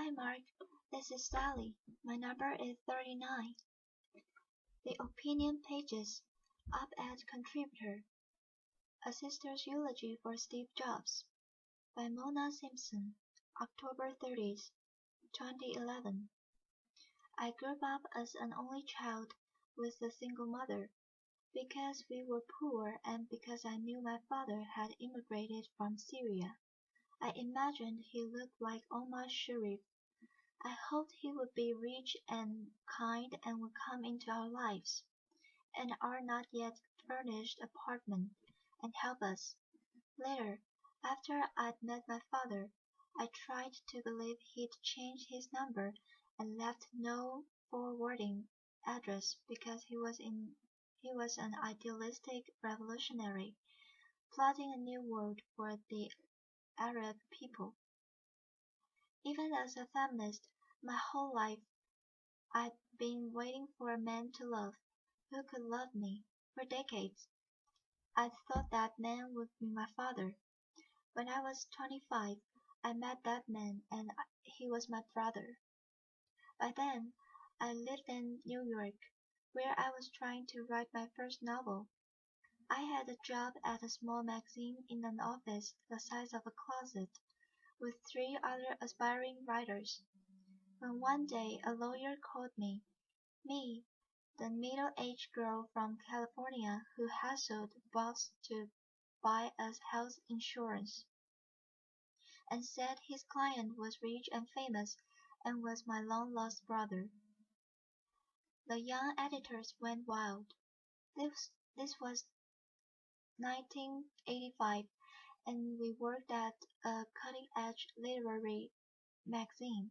Hi Mark, this is Sally. My number is 39. The Opinion Pages, Op-Ed Contributor. A Sister's Eulogy for Steve Jobs by Mona Simpson, October 30th, 2011. I grew up as an only child with a single mother. Because we were poor and because I knew my father had immigrated from Syria, I imagined he looked like Omar Sharif. I hoped he would be rich and kind and would come into our lives, and our not yet furnished apartment, and help us. Later, after I'd met my father, I tried to believe he'd changed his number and left no forwarding address because he was an idealistic revolutionary, plotting a new world for the Arab people. Even as a feminist, my whole life I'd been waiting for a man to love, who could love me, for decades. I'd thought that man would be my father. When I was 25, I met that man and he was my brother. By then, I lived in New York, where I was trying to write my first novel. I had a job at a small magazine in an office the size of a closet, with 3 other aspiring writers. When one day a lawyer called me, the middle-aged girl from California who hustled boss to buy us health insurance, and said his client was rich and famous and was my long-lost brother. The young editors went wild. This was 1985, and we worked at a cutting-edge literary magazine.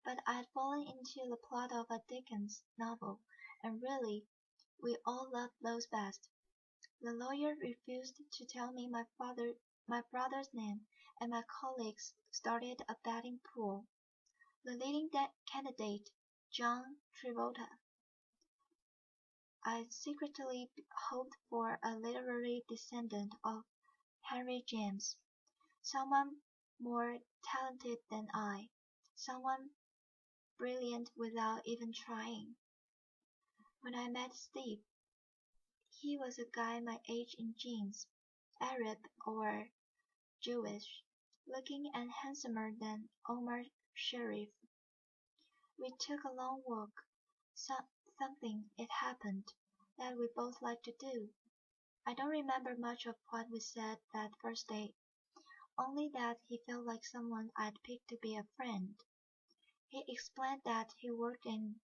But I'd fallen into the plot of a Dickens novel, and really, we all loved those best. The lawyer refused to tell me my brother's name, and my colleagues started a betting pool. The leading candidate, John Travolta. I secretly hoped for a literary descendant of Henry James, someone more talented than I, someone brilliant without even trying. When I met Steve, he was a guy my age in jeans, Arab or Jewish, looking and handsomer than Omar Sharif. We took a long walk. Something, it happened, that we both liked to do. I don't remember much of what we said that first day, only that he felt like someone I'd pick to be a friend. He explained that he worked in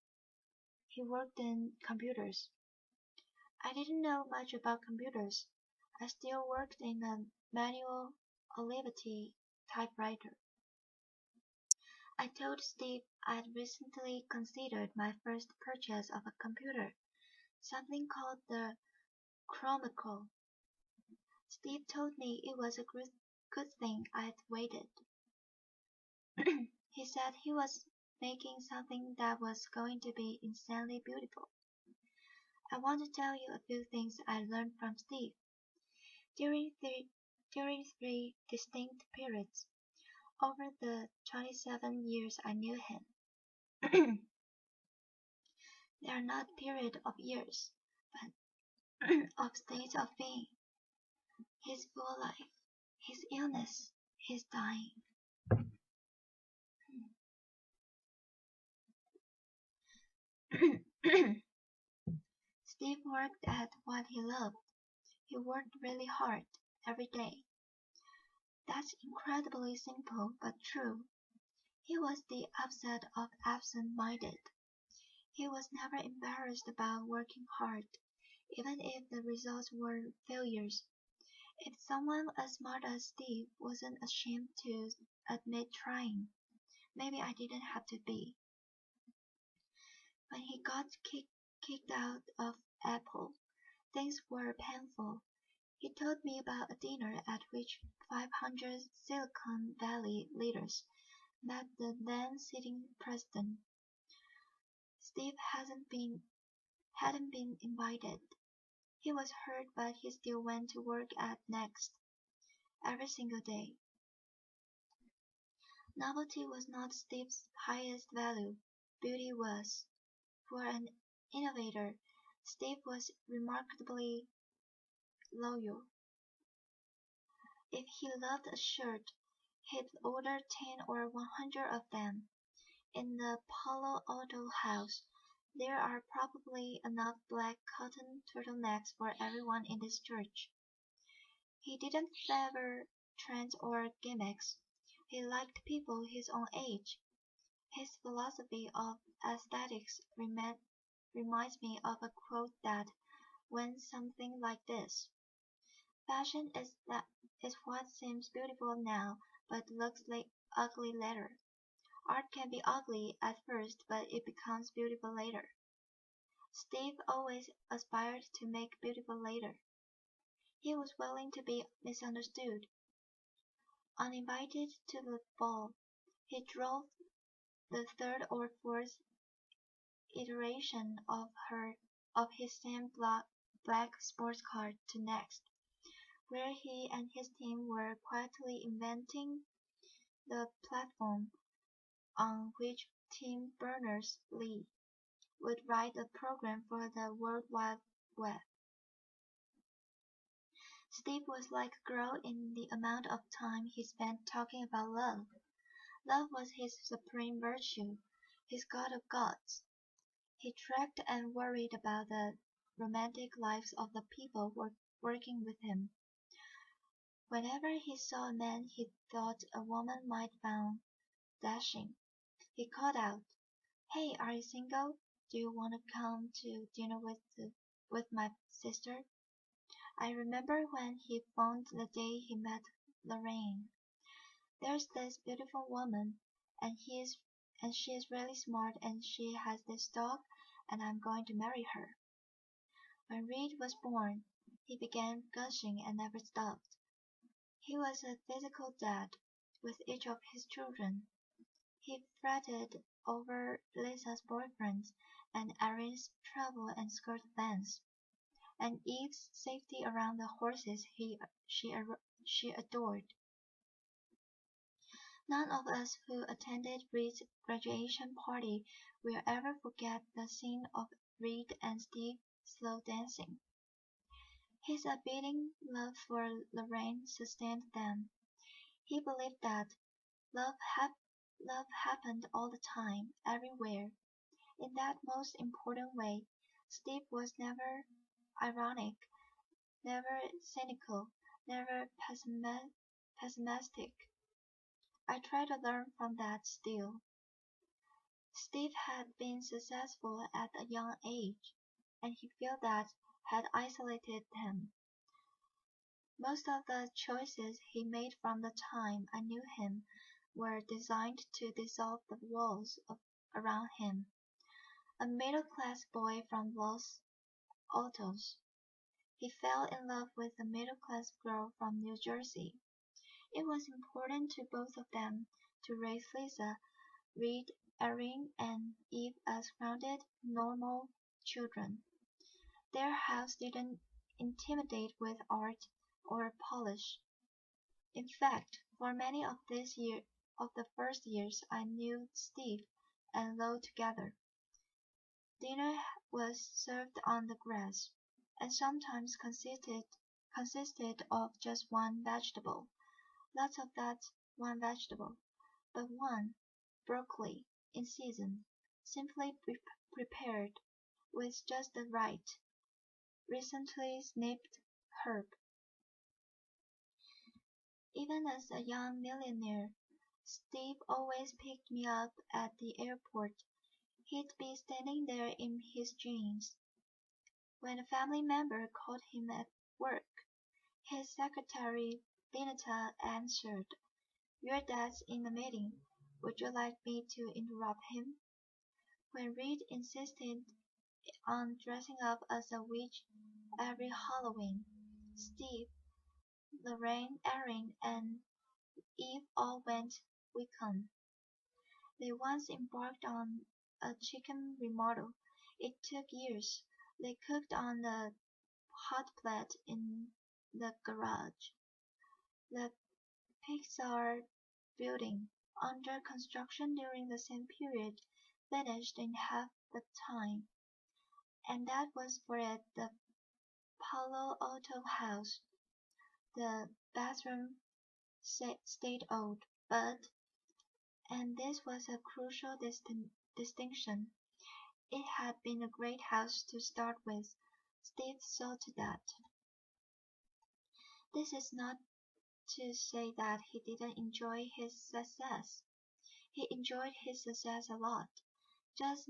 computers. I didn't know much about computers. I still worked in a manual Olivetti typewriter. I told Steve I'd recently considered my first purchase of a computer, something called the Chromical. Steve told me it was a good thing I'd waited. He said he was making something that was going to be insanely beautiful. I want to tell you a few things I learned from Steve. During 3 distinct periods, over the 27 years I knew him. They are not periods of years, but of states of being. His full life, his illness, his dying. Steve worked at what he loved. He worked really hard, every day. That's incredibly simple but true. He was the opposite of absent-minded. He was never embarrassed about working hard, even if the results were failures. If someone as smart as Steve wasn't ashamed to admit trying, maybe I didn't have to be. When he got kicked out of Apple, things were painful. He told me about a dinner at which 500 Silicon Valley leaders met the then sitting president. Steve hadn't been invited. He was hurt, but he still went to work at Next every single day. Novelty was not Steve's highest value, beauty was. For an innovator, Steve was remarkably loyal. If he loved a shirt, he'd order 10 or 100 of them. In the Palo Alto house, there are probably enough black cotton turtlenecks for everyone in this church. He didn't favor trends or gimmicks. He liked people his own age. His philosophy of aesthetics reminds me of a quote that went something like this: "Fashion is what seems beautiful now but looks like ugly later. Art can be ugly at first but it becomes beautiful later." Steve always aspired to make beautiful later. He was willing to be misunderstood. Uninvited to the ball, he drove the third or fourth iteration of his same black sports car to Next, where he and his team were quietly inventing the platform on which Tim Berners-Lee would write a program for the World Wide Web. Steve was like a girl in the amount of time he spent talking about love. Love was his supreme virtue, his god of gods. He tracked and worried about the romantic lives of the people working with him. Whenever he saw a man he thought a woman might find dashing, he called out, "Hey, are you single? Do you want to come to dinner with my sister?" I remember when he phoned the day he met Lorraine. "There's this beautiful woman, and she is really smart and she has this dog, and I'm going to marry her." When Reed was born, he began gushing and never stopped. He was a physical dad with each of his children. He fretted over Lisa's boyfriends and Erin's travel and skirt plans, and Eve's safety around the horses she adored. None of us who attended Reed's graduation party will ever forget the scene of Reed and Steve slow dancing. His abiding love for Lorraine sustained them. He believed that love, love happened all the time, everywhere. In that most important way, Steve was never ironic, never cynical, never pessimistic. I try to learn from that still. Steve had been successful at a young age, and he felt that had isolated him. Most of the choices he made from the time I knew him were designed to dissolve the walls around him. A middle-class boy from Los Altos, he fell in love with a middle-class girl from New Jersey. It was important to both of them to raise Lisa, Reed, Erin, and Eve as grounded, normal children. Their house didn't intimidate with art or polish. In fact, for many of the first years I knew Steve and Lo together, dinner was served on the grass, and sometimes consisted of just one vegetable. Lots of that one vegetable, but one, broccoli, in season, simply prepared with just the right, recently snipped herb. Even as a young millionaire, Steve always picked me up at the airport. He'd be standing there in his jeans. When a family member called him at work, his secretary Vineta answered, "Your dad's in a meeting. Would you like me to interrupt him?" When Reed insisted on dressing up as a witch every Halloween, Steve, Lorraine, Erin, and Eve all went Wiccan. They once embarked on a chicken remodel. It took years. They cooked on the hot plate in the garage. The Pixar building under construction during the same period finished in half the time, and that was for it the Palo Alto house. The bathroom stayed old, but, and this was a crucial distinction, it had been a great house to start with. Steve saw to that. This is not to say that he didn't enjoy his success. He enjoyed his success a lot, just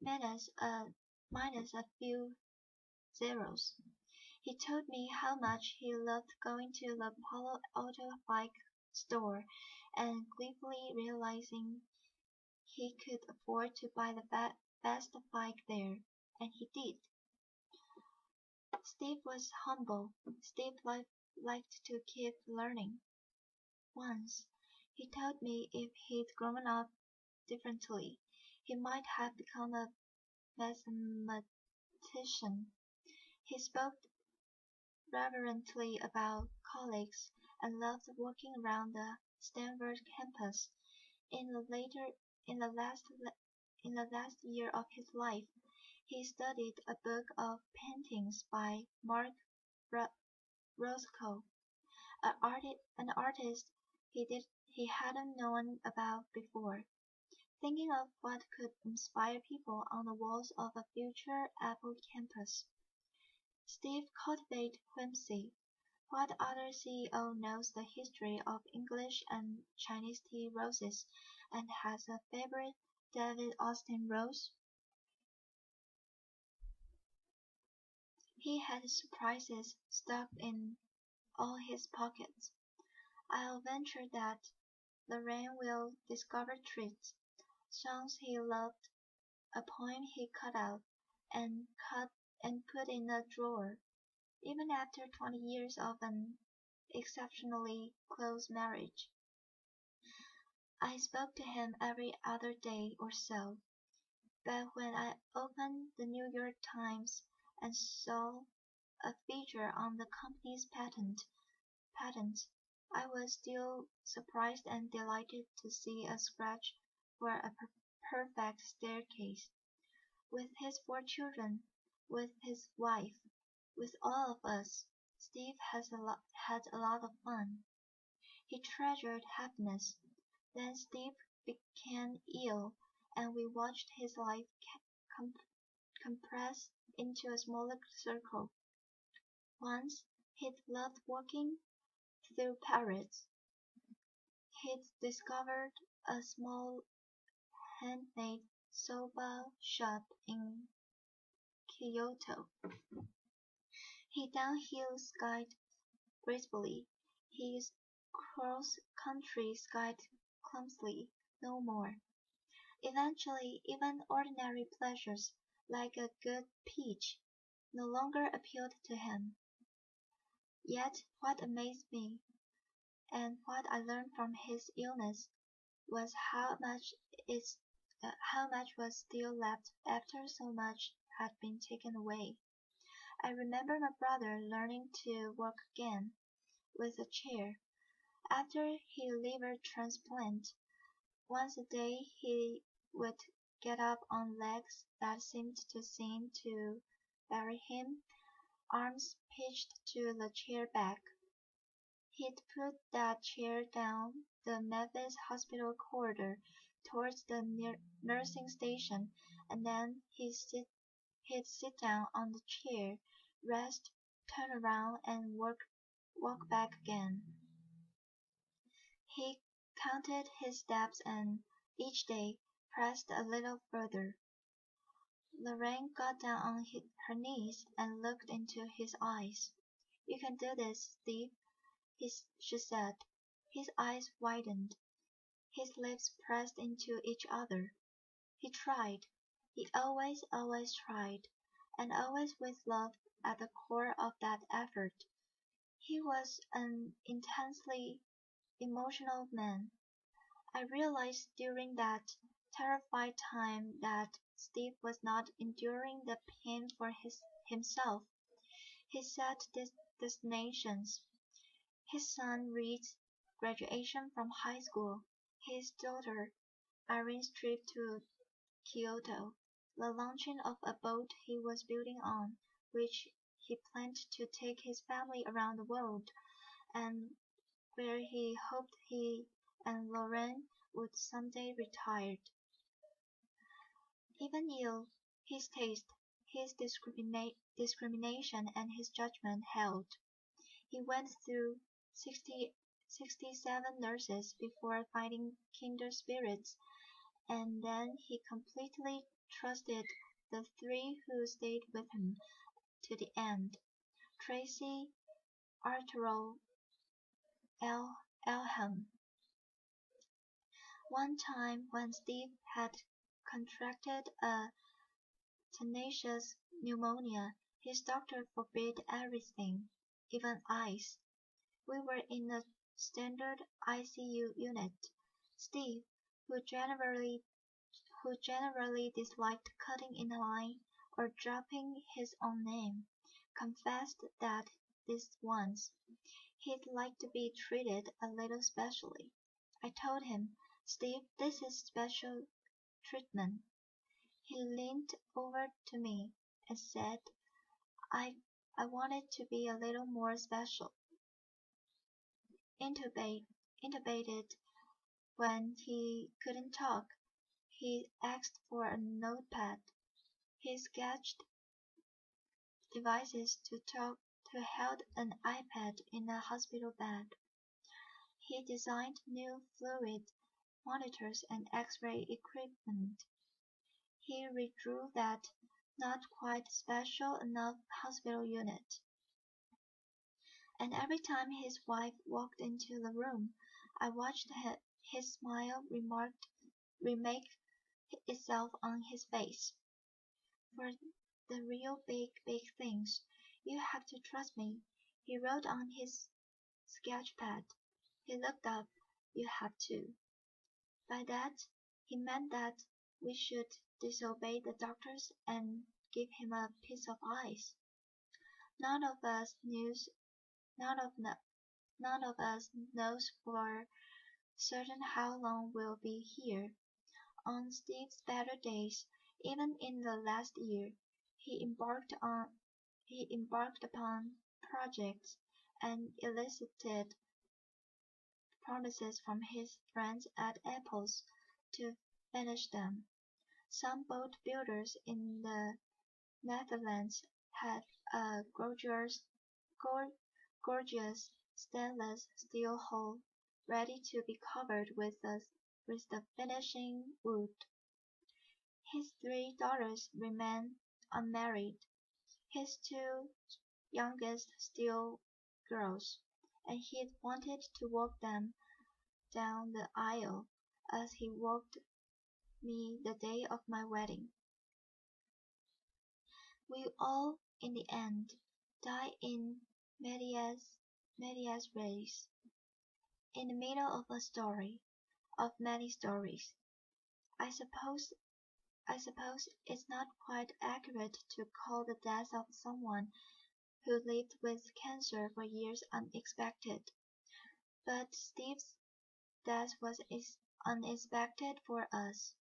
minus a few zeros. He told me how much he loved going to the Palo Alto bike store and gleefully realizing he could afford to buy the best bike there, and he did. Steve was humble. Steve liked to keep learning. Once, he told me if he'd grown up differently, he might have become a mathematician. He spoke reverently about colleagues and loved walking around the Stanford campus. In the later, in the last, in the last year of his life, he studied a book of paintings by Mark Rothko, an artist he hadn't known about before. Thinking of what could inspire people on the walls of a future Apple campus. Steve cultivated whimsy. What other CEO knows the history of English and Chinese tea roses and has a favorite David Austin rose? He had surprises stuck in all his pockets. I'll venture that Lorraine will discover treats, songs he loved, a poem he cut out and put in a drawer, even after 20 years of an exceptionally close marriage. I spoke to him every other day or so, but when I opened the New York Times and saw a feature on the company's patent, I was still surprised and delighted to see a scratch for a perfect staircase. With his 4 children, with his wife, with all of us, Steve had a lot of fun. He treasured happiness. Then Steve became ill, and we watched his life compress into a smaller circle. Once, he'd loved walking through Paris. He'd discovered a small handmade soba shop in Kyoto. He downhill skied gracefully. He cross-country skied clumsily no more. Eventually, even ordinary pleasures, like a good peach, no longer appealed to him. Yet what amazed me, and what I learned from his illness, was how much was still left after so much had been taken away. I remember my brother learning to walk again, with a chair, after his liver transplant. Once a day he would get up on legs that seemed to bury him, arms pitched to the chair back. He'd put that chair down the Memphis hospital corridor towards the nursing station, and then he'd sit down on the chair, rest, turn around, and walk back again. He counted his steps and, each day, pressed a little further. Lorraine got down on her knees and looked into his eyes. "You can do this, Steve," she said. His eyes widened. His lips pressed into each other. He tried. He always tried, and always with love at the core of that effort. He was an intensely emotional man. I realized during that terrified time that Steve was not enduring the pain for himself. He set destinations. His son reached graduation from high school. his daughter Irene's trip to Kyoto, the launching of a boat he was building on which he planned to take his family around the world, and where he hoped he and Lorraine would someday retire. Even ill, his taste, his discrimination and his judgment held. He went through 67 nurses before finding kindred spirits, and then he completely trusted the three who stayed with him to the end: Tracy, Arturo, Elham. One time when Steve had contracted a tenacious pneumonia, his doctor forbade everything, even ice. We were in a standard ICU unit. Steve, who generally disliked cutting in a line or dropping his own name, confessed that this once he'd like to be treated a little specially. I told him, "Steve, this is special treatment." He leaned over to me and said, I want it to be a little more special." Intubated when he couldn't talk, he asked for a notepad. He sketched devices to held an iPad in a hospital bed. He designed new fluid monitors and X-ray equipment. He redrew that not quite special enough hospital unit. And every time his wife walked into the room, I watched his smile remake itself on his face. "For the real big things, you have to trust me," he wrote on his sketchpad. He looked up. "You have to." By that, he meant that we should disobey the doctors and give him a piece of ice. None of us knows for certain how long we'll be here. On Steve's better days, even in the last year, he embarked upon projects and elicited promises from his friends at Apple's to finish them. Some boat builders in the Netherlands had a gorgeous stainless steel hull ready to be covered with the finishing wood. His 3 daughters remain unmarried, his 2 youngest still girls, and he'd wanted to walk them down the aisle as he walked me the day of my wedding. We all, in the end, die in medias res, in the middle of a story, of many stories. I suppose it's not quite accurate to call the death of someone who lived with cancer for years unexpected, but Steve's death was unexpected for us.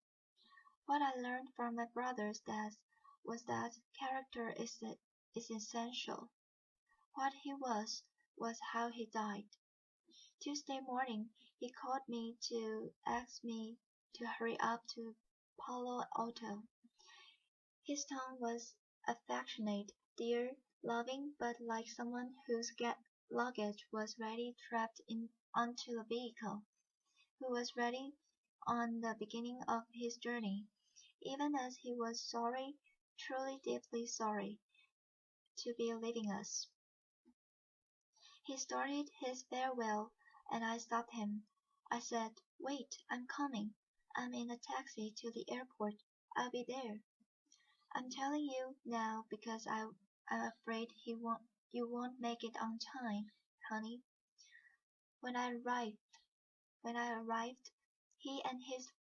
What I learned from my brother's death was that character is essential. What he was how he died. Tuesday morning, he called me to ask me to hurry up to Palo Alto. His tone was affectionate, dear, loving, but like someone whose luggage was ready trapped onto the vehicle, who was ready on the beginning of his journey, even as he was sorry, truly deeply sorry, to be leaving us. He started his farewell, and I stopped him. I said, "Wait, I'm coming. I'm in a taxi to the airport. I'll be there." "I'm telling you now because I'm afraid you won't make it on time, honey." When I arrived, he and his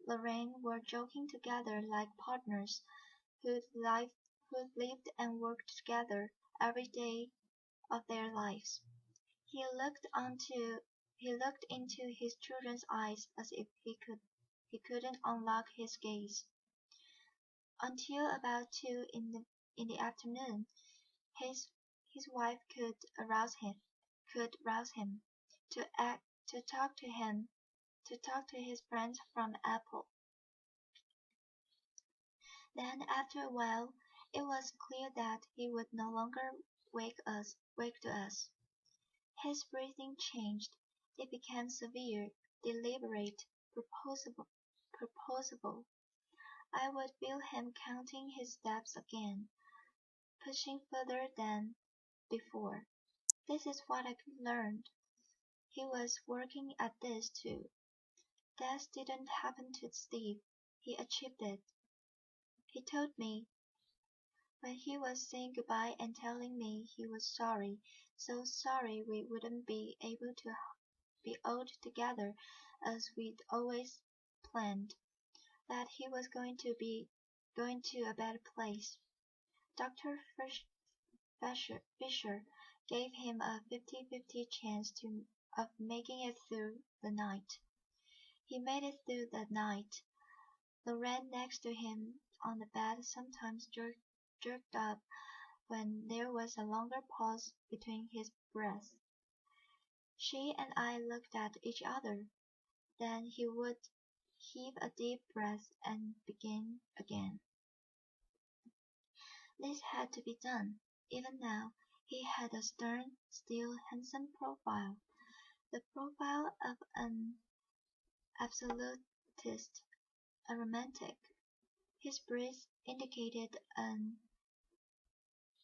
Lorraine were joking together like partners who'd lived and worked together every day of their lives. He looked onto He looked into his children's eyes as if he couldn't unlock his gaze. Until about 2 in the afternoon, his wife could rouse him to talk to him to talk to his friends from Apple. Then after a while it was clear that he would no longer wake to us. His breathing changed. It became severe, deliberate, purposeful. I would feel him counting his steps again, pushing further than before. This is what I learned. He was working at this too. That didn't happen to Steve. He achieved it. He told me when he was saying goodbye and telling me he was sorry, so sorry we wouldn't be able to be old together as we'd always planned, that he was going to a better place. Dr. Fisher gave him a 50-50 chance of making it through the night. He made it through the night. Lorraine next to him on the bed sometimes jerked up when there was a longer pause between his breaths. She and I looked at each other. Then he would heave a deep breath and begin again. This had to be done. Even now, he had a stern, still handsome profile, the profile of an absolutist, a romantic. His breath indicated an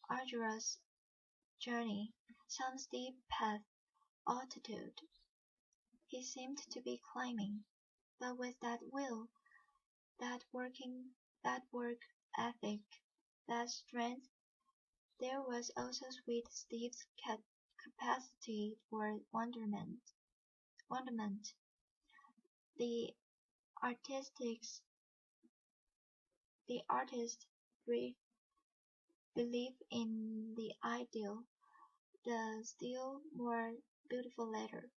arduous journey, some steep path, altitude. He seemed to be climbing, but with that will, that work ethic, that strength, there was also sweet Steve's capacity for wonderment. The artists believe in the ideal, the still more beautiful letter.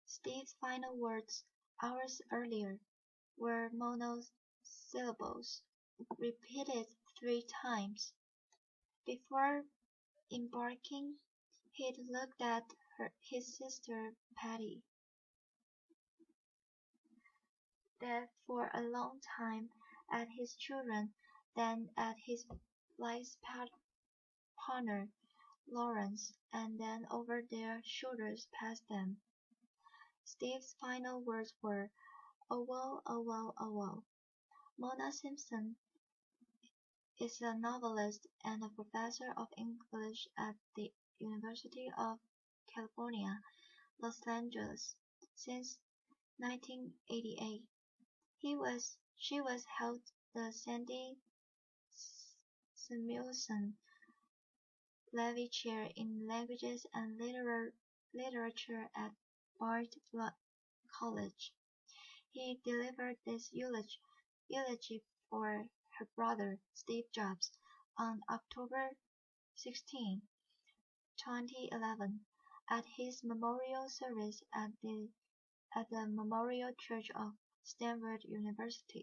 Steve's final words, hours earlier, were monosyllables, repeated 3 times. Before embarking, he'd looked at his sister Patty. Then for a long time at his children, then at his life's partner, Lawrence, and then over their shoulders past them. Steve's final words were, "Oh well, oh well, oh well." Mona Simpson is a novelist and a professor of English at the University of California, Los Angeles, since 1988. She was held the Sandy Samuelson Levy Chair in Languages and Literature at Bard College. He delivered this eulogy for her brother, Steve Jobs, on October 16, 2011, at his memorial service at the Memorial Church of Stanford University.